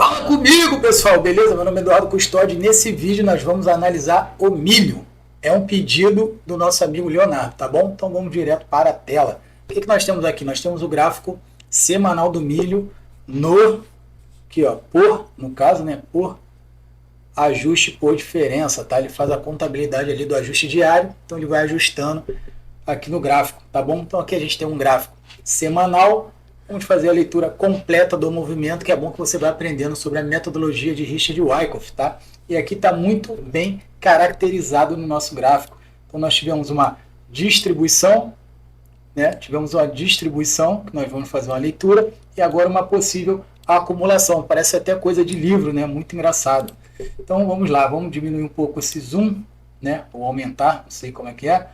Fala comigo, pessoal, beleza? Meu nome é Eduardo Custódio e nesse vídeo nós vamos analisar o milho. É um pedido do nosso amigo Leonardo, tá bom? Então vamos direto para a tela. O que nós temos aqui? Nós temos o gráfico semanal do milho aqui, ó, no caso, né, por ajuste por diferença, tá? Ele faz a contabilidade ali do ajuste diário, então ele vai ajustando aqui no gráfico, tá bom? Então aqui a gente tem um gráfico semanal. Vamos fazer a leitura completa do movimento, que é bom que você vai aprendendo sobre a metodologia de Richard-Wyckoff, tá? E aqui está muito bem caracterizado no nosso gráfico. Então nós tivemos uma distribuição, né? Tivemos uma distribuição, que nós vamos fazer uma leitura, e agora uma possível acumulação. Parece até coisa de livro, né? Muito engraçado. Então vamos lá, vamos diminuir um pouco esse zoom, né? Ou aumentar, não sei como é que é.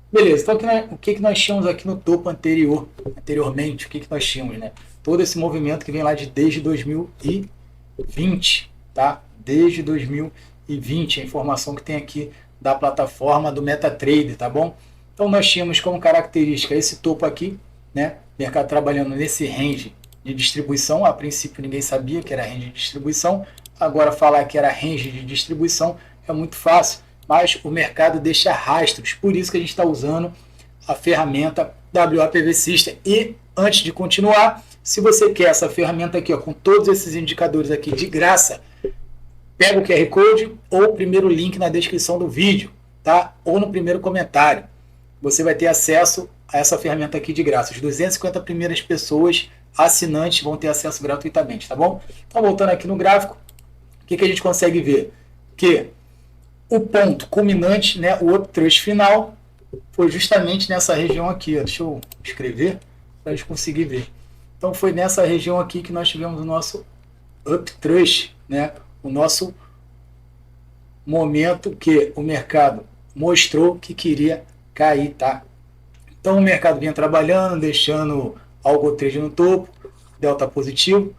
Beleza, então o que nós tínhamos aqui no topo anteriormente, o que nós tínhamos, né? Todo esse movimento que vem lá desde 2020, tá? Desde 2020, a informação que tem aqui da plataforma do MetaTrader, tá bom? Então nós tínhamos como característica esse topo aqui, né? Mercado trabalhando nesse range de distribuição, a princípio ninguém sabia que era range de distribuição, agora falar que era range de distribuição é muito fácil. Mas o mercado deixa rastros, por isso que a gente está usando a ferramenta WAPV System. E antes de continuar, se você quer essa ferramenta aqui, ó, com todos esses indicadores aqui de graça, pega o QR Code ou o primeiro link na descrição do vídeo, tá? Ou no primeiro comentário. Você vai ter acesso a essa ferramenta aqui de graça. As 250 primeiras pessoas assinantes vão ter acesso gratuitamente, tá bom? Então, voltando aqui no gráfico, o que a gente consegue ver? Que o ponto culminante, né, o uptrust final, foi justamente nessa região aqui. Ó. Deixa eu escrever para a gente conseguir ver. Então foi nessa região aqui que nós tivemos o nosso uptrust, né, o nosso momento que o mercado mostrou que queria cair, tá? Então o mercado vinha trabalhando, deixando algo trade no topo, delta positivo.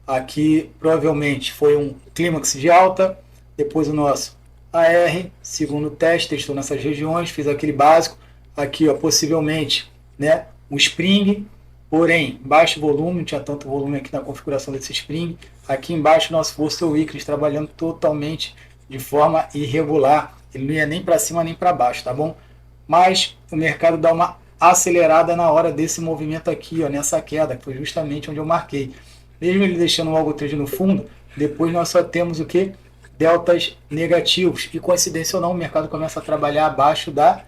Aqui provavelmente foi um clímax de alta, depois o nosso AR, segundo teste, testou nessas regiões, fez aquele básico, aqui ó, possivelmente, né, um spring, porém baixo volume, não tinha tanto volume aqui na configuração desse spring, aqui embaixo nosso Boston Weekly trabalhando totalmente de forma irregular, ele não ia nem para cima nem para baixo, tá bom? Mas o mercado dá uma acelerada na hora desse movimento aqui, ó, nessa queda, que foi justamente onde eu marquei, mesmo ele deixando o algo trade no fundo, depois nós só temos o que? Deltas negativos, e coincidência ou não, o mercado começa a trabalhar abaixo da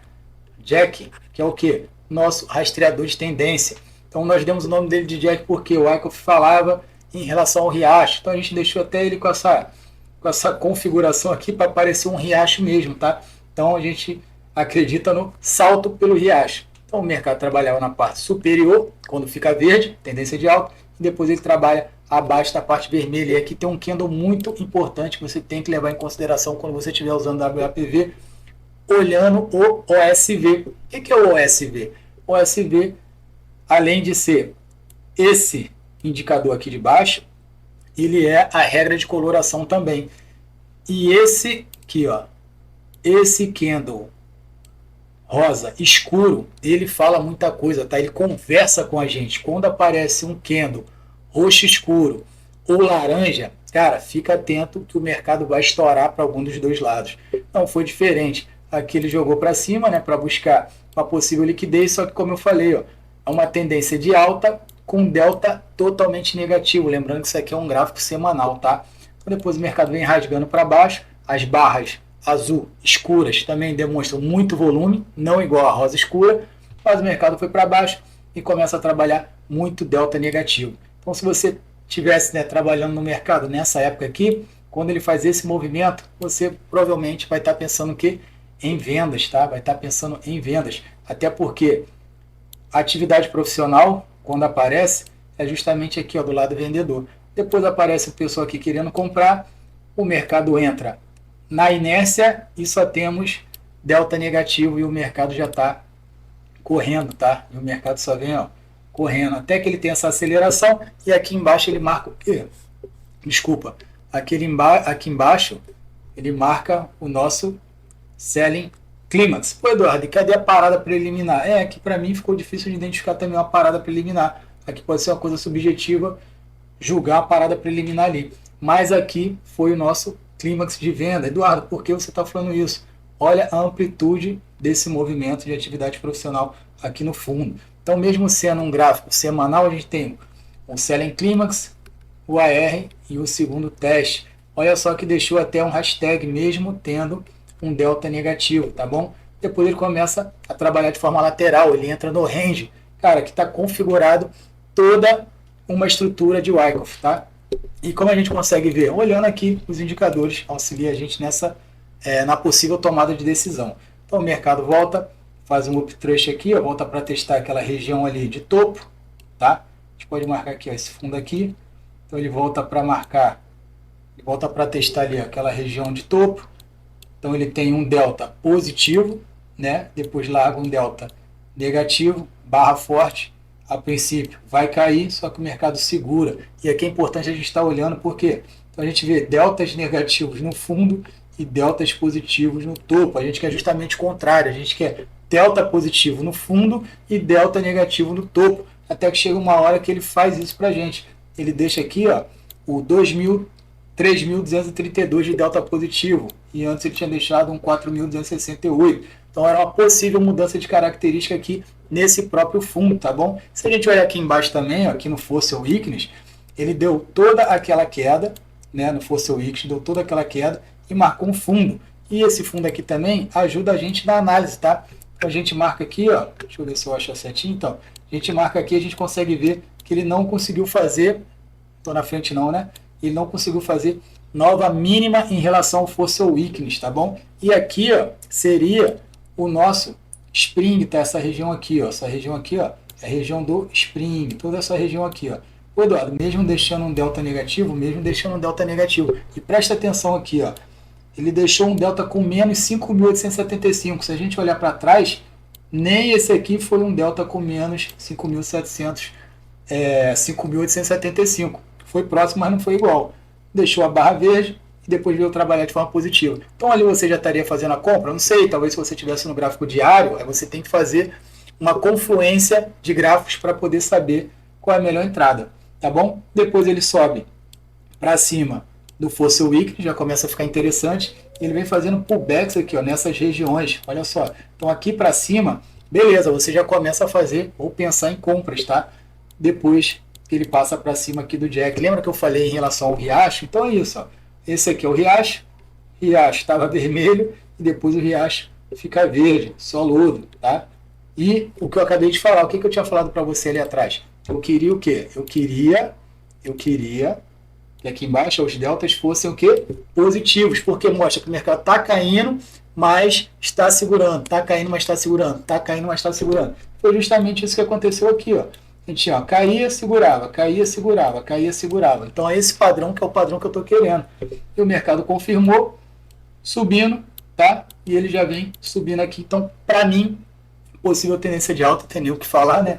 Jack, que é o que? Nosso rastreador de tendência. Então nós demos o nome dele de Jack porque o Wyckoff falava em relação ao riacho, então a gente deixou até ele com essa configuração aqui para parecer um riacho mesmo, tá? Então a gente acredita no salto pelo riacho. Então o mercado trabalhava na parte superior, quando fica verde, tendência de alta, e depois ele trabalha abaixo da parte vermelha. E aqui tem um candle muito importante que você tem que levar em consideração quando você estiver usando WAPV, olhando o OSV. O que é o OSV? O OSV, além de ser esse indicador aqui de baixo, ele é a regra de coloração também. E esse aqui, ó, esse candle rosa escuro, ele fala muita coisa, tá? Ele conversa com a gente. Quando aparece um candle roxo escuro ou laranja, cara, fica atento que o mercado vai estourar para algum dos dois lados. Não foi diferente. Aqui ele jogou para cima, né, para buscar uma possível liquidez, só que como eu falei, ó, é uma tendência de alta com delta totalmente negativo. Lembrando que isso aqui é um gráfico semanal, tá? Então depois o mercado vem rasgando para baixo, as barras azul escuras também demonstram muito volume, não igual a rosa escura, mas o mercado foi para baixo e começa a trabalhar muito delta negativo. Então, se você estivesse, né, trabalhando no mercado nessa época aqui, quando ele faz esse movimento, você provavelmente vai estar pensando que em vendas, tá? Vai estar pensando em vendas, até porque a atividade profissional, quando aparece, é justamente aqui, ó, do lado vendedor. Depois aparece o pessoal aqui querendo comprar, o mercado entra na inércia e só temos delta negativo e o mercado já está correndo, tá? E o mercado só vem, ó, correndo, até que ele tem essa aceleração, e aqui embaixo ele marca o quê? Desculpa, aqui embaixo ele marca o nosso Selling Climax. Pô, Eduardo, e cadê a parada preliminar? É, que para mim ficou difícil de identificar também uma parada preliminar. Aqui pode ser uma coisa subjetiva, julgar a parada preliminar ali. mas aqui foi o nosso clímax de venda. Eduardo, por que você está falando isso? Olha a amplitude desse movimento de atividade profissional aqui no fundo. Então, mesmo sendo um gráfico semanal, a gente tem o Selling Climax, o AR e o segundo teste. Olha só que deixou até um hashtag mesmo tendo um delta negativo, tá bom? Depois ele começa a trabalhar de forma lateral, ele entra no range, cara, que está configurado toda uma estrutura de Wyckoff, tá? E como a gente consegue ver, olhando aqui os indicadores, auxilia a gente nessa na possível tomada de decisão. Então o mercado volta, faz um uptrust aqui, ó, volta para testar aquela região ali de topo, tá? A gente pode marcar aqui, ó, esse fundo aqui. Então ele volta para marcar, ele volta para testar ali, ó, aquela região de topo. Então ele tem um delta positivo, né? Depois larga um delta negativo, barra forte. A princípio vai cair, só que o mercado segura. E aqui é importante a gente estar olhando, por quê? Então a gente vê deltas negativos no fundo e deltas positivos no topo. A gente quer justamente o contrário, a gente quer delta positivo no fundo e delta negativo no topo. Até que chega uma hora que ele faz isso para a gente. Ele deixa aqui, ó, o 3.232 de delta positivo. E antes ele tinha deixado um 4.268. Então era uma possível mudança de característica aqui nesse próprio fundo, tá bom? Se a gente olhar aqui embaixo também, ó, aqui no Fossil Weakness, ele deu toda aquela queda, né, no Fossil Weakness, deu toda aquela queda e marcou um fundo. E esse fundo aqui também ajuda a gente na análise, tá? Então a gente marca aqui, ó, deixa eu ver se eu acho certinho, então, a gente marca aqui, a gente consegue ver que ele não conseguiu fazer, tô na frente não, né? Ele não conseguiu fazer nova mínima em relação ao Fossil Weakness, tá bom? E aqui, ó, seria o nosso Spring, tá? Essa região aqui, ó, essa região aqui, ó, é a região do Spring, toda essa região aqui, ó. O Eduardo, mesmo deixando um delta negativo, e presta atenção aqui, ó, ele deixou um delta com menos 5.875. Se a gente olhar para trás, nem esse aqui foi um delta com menos 5.875. Foi próximo, mas não foi igual. Deixou a barra verde e depois veio trabalhar de forma positiva. Então ali você já estaria fazendo a compra? Não sei, talvez se você estivesse no gráfico diário, aí você tem que fazer uma confluência de gráficos para poder saber qual é a melhor entrada, tá bom? Depois ele sobe para cima do Fossil Week, já começa a ficar interessante. Ele vem fazendo pullbacks aqui, ó, nessas regiões, olha só. Então aqui para cima, beleza, você já começa a fazer ou pensar em compras, tá? Depois que ele passa para cima aqui do Jack. Lembra que eu falei em relação ao riacho? Então é isso, ó. Esse aqui é o riacho estava vermelho e depois o riacho fica verde, só lodo, tá? E o que eu acabei de falar, o que eu tinha falado para você ali atrás? Eu queria o quê? Eu queria que aqui embaixo os deltas fossem o quê? Positivos, porque mostra que o mercado está caindo, mas está segurando, está caindo, mas está segurando, está caindo, mas está segurando. Foi justamente isso que aconteceu aqui, ó. A gente, ó, caía, segurava, caía, segurava, caía, segurava. Então é esse padrão que é o padrão que eu estou querendo. E o mercado confirmou, subindo, tá? E ele já vem subindo aqui. Então, para mim, possível tendência de alta, tem nem o que falar, né?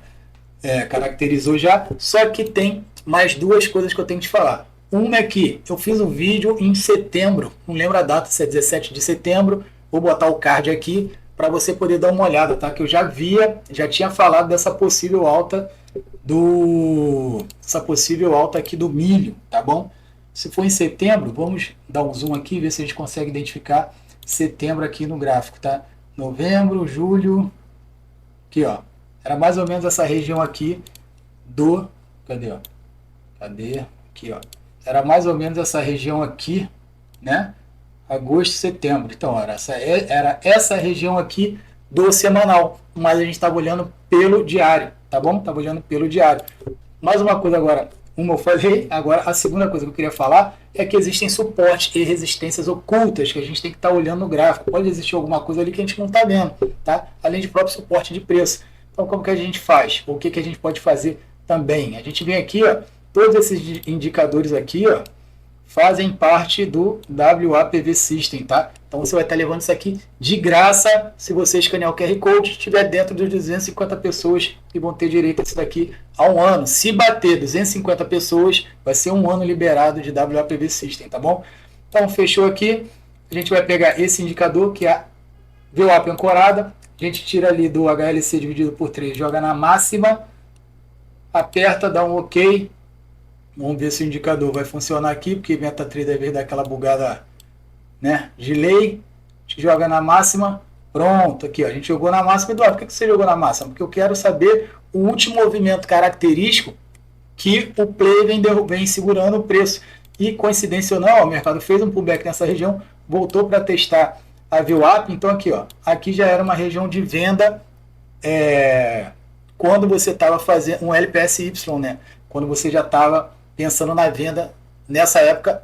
Caracterizou já. Só que tem mais duas coisas que eu tenho que te falar. Uma é que eu fiz um vídeo em setembro, não lembro a data, se é 17 de setembro, vou botar o card aqui para você poder dar uma olhada, tá? Que eu já tinha falado dessa possível alta aqui do milho, tá bom? Se for em setembro, vamos dar um zoom aqui, ver se a gente consegue identificar setembro aqui no gráfico, tá? Novembro, julho, aqui, ó, era mais ou menos essa região aqui cadê, ó? Cadê? Aqui, ó. Era mais ou menos essa região aqui, né? Agosto, setembro. Então, era essa região aqui do semanal, mas a gente estava olhando pelo diário, tá bom? Estava olhando pelo diário. Mais uma coisa agora, uma eu falei, agora a segunda coisa que eu queria falar é que existem suportes e resistências ocultas que a gente tem que estar olhando no gráfico. Pode existir alguma coisa ali que a gente não está vendo, tá? Além de próprio suporte de preço. Então, como que a gente faz? O que a gente pode fazer também? A gente vem aqui, ó, todos esses indicadores aqui, ó, fazem parte do WAPV System, tá? Então você vai estar levando isso aqui de graça se você escanear o QR Code, estiver dentro dos 250 pessoas que vão ter direito a isso daqui há um ano. Se bater 250 pessoas, vai ser um ano liberado de WAPV System, tá bom? Então fechou aqui, a gente vai pegar esse indicador que é a VWAP ancorada, a gente tira ali do HLC dividido por 3, joga na máxima, aperta, dá um OK, Vamos ver se o indicador vai funcionar aqui, porque o MetaTrader às vezes dá aquela bugada, né, de lei. A gente joga na máxima, pronto, aqui ó, a gente jogou na máxima. Eduardo, por que você jogou na máxima? Porque eu quero saber o último movimento característico que o play vem segurando o preço. E coincidência ou não, o mercado fez um pullback nessa região, voltou para testar a VWAP. Então aqui, ó, aqui já era uma região de venda quando você estava fazendo um LPSY, né? Quando você já estava pensando na venda nessa época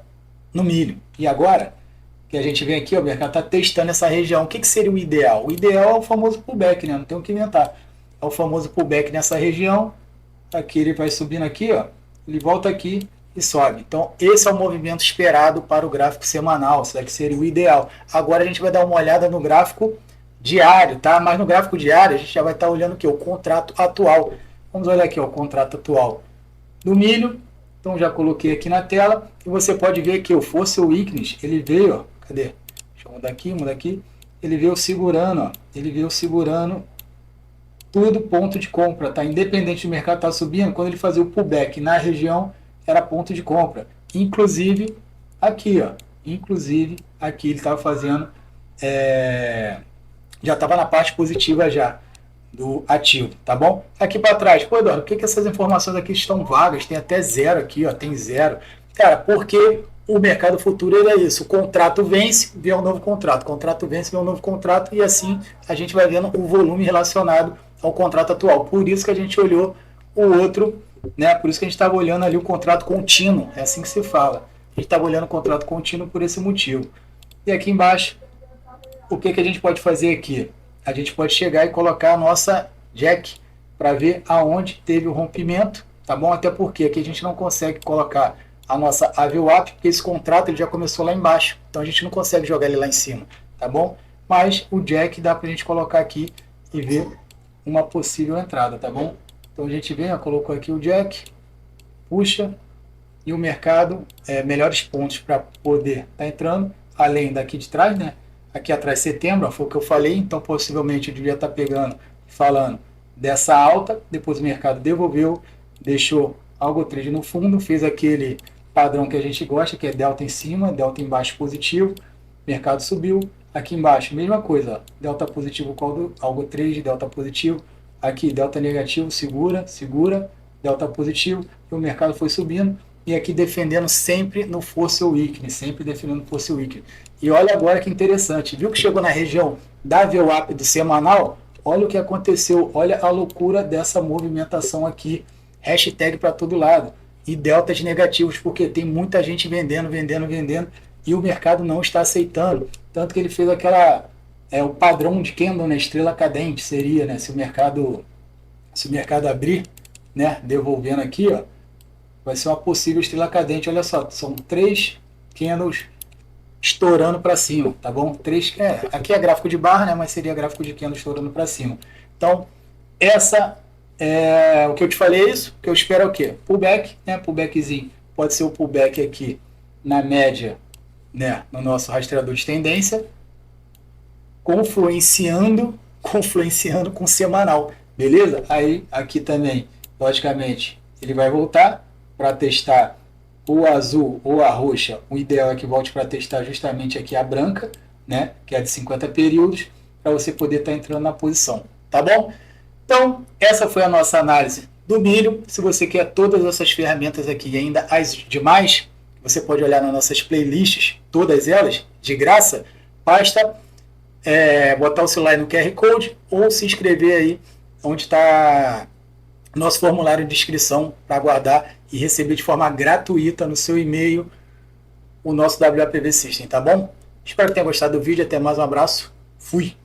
no milho. E agora que a gente vem aqui, ó, o mercado está testando essa região. O que seria o ideal? O ideal é o famoso pullback, né? Não tem o que inventar. É o famoso pullback nessa região. Aqui ele vai subindo aqui, ó, ele volta aqui e sobe. Então esse é o movimento esperado para o gráfico semanal, isso daqui seria o ideal. Agora a gente vai dar uma olhada no gráfico diário, tá? Mas no gráfico diário a gente já vai estar olhando o que? O contrato atual. Vamos olhar aqui, ó, o contrato atual do milho. Então já coloquei aqui na tela e você pode ver que o Fossil Weakness, ele veio, ó, cadê? Deixa eu mudar aqui, ele veio segurando, ó, ele veio segurando tudo ponto de compra, tá? Independente do mercado estar subindo, quando ele fazia o pullback na região, era ponto de compra. Inclusive aqui, ó, aqui ele estava fazendo, já estava na parte positiva já do ativo, tá bom? Aqui para trás, pô, Eduardo, por que essas informações aqui estão vagas? Tem até zero aqui, ó, tem zero. Cara, porque o mercado futuro ele é isso, o contrato vence, vem um novo contrato, o contrato vence, vem um novo contrato, e assim a gente vai vendo o volume relacionado ao contrato atual. Por isso que a gente olhou o outro, né? Por isso que a gente estava olhando ali o contrato contínuo, é assim que se fala. A gente estava olhando o contrato contínuo por esse motivo. E aqui embaixo, o que a gente pode fazer aqui? A gente pode chegar e colocar a nossa jack para ver aonde teve o rompimento, tá bom? Até porque aqui a gente não consegue colocar a nossa AVWAP, porque esse contrato ele já começou lá embaixo, então a gente não consegue jogar ele lá em cima, tá bom? Mas o jack dá para a gente colocar aqui e ver uma possível entrada, tá bom? Então a gente vem, ó, colocou aqui o jack, puxa, e o mercado, melhores pontos para poder estar entrando, além daqui de trás, né? Aqui atrás setembro, ó, foi o que eu falei, então possivelmente eu devia estar pegando, falando dessa alta, depois o mercado devolveu, deixou algo trade no fundo, fez aquele padrão que a gente gosta, que é delta em cima, delta embaixo positivo, mercado subiu, aqui embaixo mesma coisa, ó, delta positivo com algo trade, delta positivo, aqui delta negativo, segura, delta positivo, e o mercado foi subindo, e aqui defendendo sempre no Fossil Weakness, sempre defendendo no Fossil Weakness. E olha agora que interessante, viu que chegou na região da VWAP do semanal? Olha o que aconteceu, olha a loucura dessa movimentação aqui, hashtag para todo lado, e deltas negativos, porque tem muita gente vendendo, e o mercado não está aceitando, tanto que ele fez aquela, o padrão de candle, né, estrela cadente, seria, né, se o mercado abrir, né, devolvendo aqui, ó, vai ser uma possível estrela cadente. Olha só, são 3 candles estourando para cima, tá bom? Aqui é gráfico de barra, né, mas seria gráfico de candle estourando para cima. Então, essa o que eu te falei é isso. O que eu espero é o quê? Pullback, né? Pullbackzinho. Pode ser o pullback aqui na média, né, no nosso rastreador de tendência, confluenciando com o semanal, beleza? Aí, aqui também, logicamente, ele vai voltar para testar o azul ou a roxa. O ideal é que volte para testar justamente aqui a branca, né, que é de 50 períodos, para você poder estar entrando na posição, tá bom? Então, essa foi a nossa análise do milho. Se você quer todas essas ferramentas aqui e ainda as demais, você pode olhar nas nossas playlists, todas elas, de graça. Basta botar o celular no QR Code ou se inscrever aí onde está nosso formulário de inscrição para aguardar e receber de forma gratuita no seu e-mail o nosso WAPV System, tá bom? Espero que tenha gostado do vídeo. Até mais, um abraço. Fui!